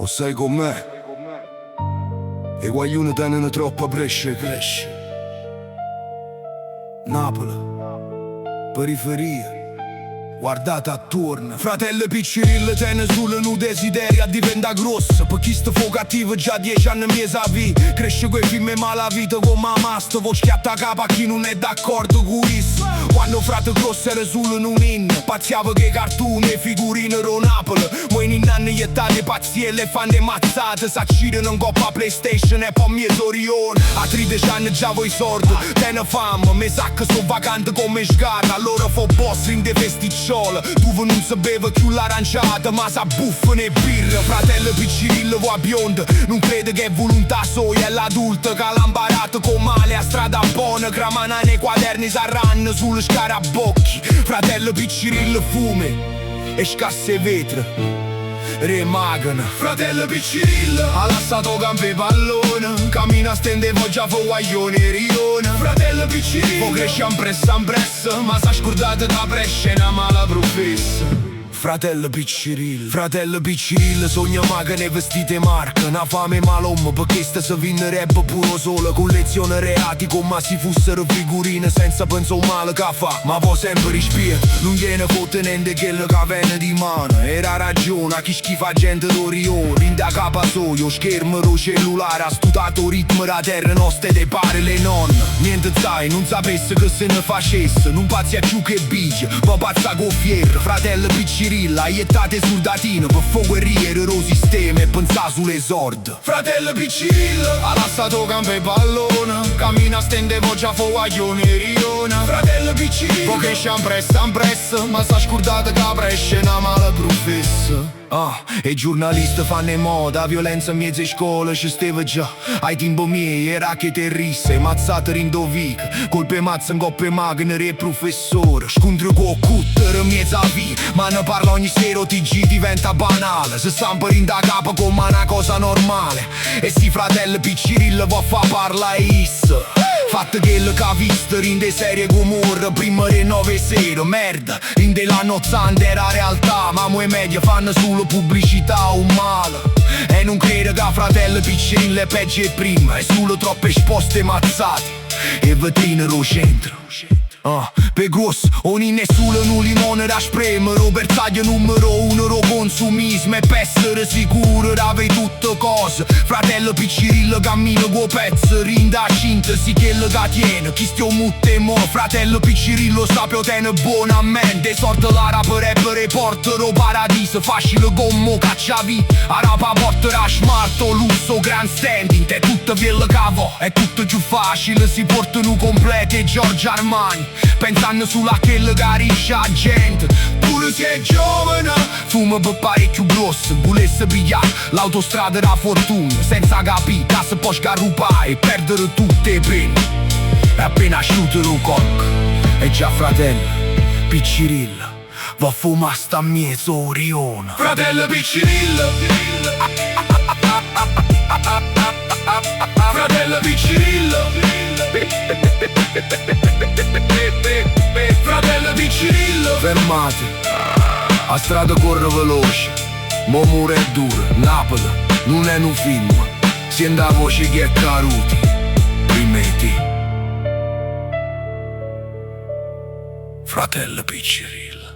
O sai com'è? E guaglione tengono troppa brescia. Napoli, periferia, guardate attorno. Fratello Piccirillo tiene solo un desiderio a diventare grosso. Per chi sta fu cattivo già 10 anni mesi a vita. Cresce coi film e malavita come a masta. Vo schiatta capa a chi non è d'accordo con isso. Quando frate grosso era solo un inno. Pazziava che cartoni e figurine ero Napoli. Ma in anni gli date pazzielle e fanno le mazzate. S'accidano in coppa PlayStation e poi mia Orione. A 13 anni già voi sordi, te ne fama. Me sa che sono vacante come sgata. Allora fo boss in de festicciole. Tu non sapeva più l'aranciata, ma sa buffano e birra. Fratello Piccirillo va bionda. Non crede che è volontà sua, è l'adulto che l'ha imparato con male a strada buona. Cramana nei quaderni s'arranno sulle scarabocchi. Fratello Piccirillo fume e scasse vetro remagana. Fratello Piccirillo ha lasciato campe pallone. Cammina stendevo già fu guaglione e rione. Fratello Piccirillo poi cresce in pressa, ma s'ha scordato da brescia e una mala professa. Fratello Piccirillo sogna macchine vestite marca. Una fame malomma perché sta si vinnerebbe pure solo. Collezione reati come si fossero figurine senza pensare male che fa. Ma poi sempre rispia, non viene contenente quello che viene di mano. Era ragione a chi schifa gente d'Orione. In da capa soio, schermo ro cellulare. Ha studiato ritmo da terra nostra e pare le nonne. Niente sai, non sapesse che se ne facesse. Non pazzia più che bici, ma pazza con fierro. Fratello Piccirillo aiettate sul datino per fo guerriere lo sistema e pensà sulle sord. Fratello Piccirillo ha lasciato campo e pallone. Cammina stendevo già fu guaglione e rione. Fratello Piccirillo poi che sciam pressa, ma s'ha scordato che brescia è una mala professa. E i giornalisti fanno moda, violenza in mezzo a scuola ci stava già. Ai tempo miei era che terrisse, mazzate rindovica. Colpe mazza in coppe macchine e professore. Scontro con cutter in mezzo a vita. Ma ne parla ogni sera, TG diventa banale. Se stampa in da capo come una cosa normale. E si fratello Piccirillo va a fa parla isso. Fatto quello che ha visto in de serie Gomorra prima dei 9-0, merda. In de l'anno 80 era realtà, ma mo i media fanno solo pubblicità o male. E non credo che fratello Piccirillo è peggio e prima. È solo troppe esposte mazzate e vetrine lo centro. Per grosso, ogni nessuno un limone da spremere. Bersaglio numero uno lo consumismo. E per essere sicuro d'avere tutte cose. Fratello Piccirillo cammina con pezzo. Rinda sintesi che lo tiene. Chi stiamo mutte mo. Fratello Piccirillo sapio tiene buonamente. Sorte la rapper e portero paradiso. Facile come cacciavi. A rapa porterà smarto, lusso, grand standing. È tutto quello che va, è tutto più facile. Si portano completi Giorgio Armani. Pensando sulla che garisce a gente. Pure se è giovane fuma per parecchio grosso. Volesse pigliare l'autostrada da fortuna senza capire che si può sgarrupare e perdere tutte le penne. È appena asciutto lo corco. E già fratello Piccirillo va a fumare sta mezzo Orione. Fratello Piccirillo Fratello Piccirillo Fratello Piccirillo fermate, a strada corre veloce. Mo mure è duro, Napoli non è un film. Senta la voce che è caruti rimetti. Fratello Piccirillo.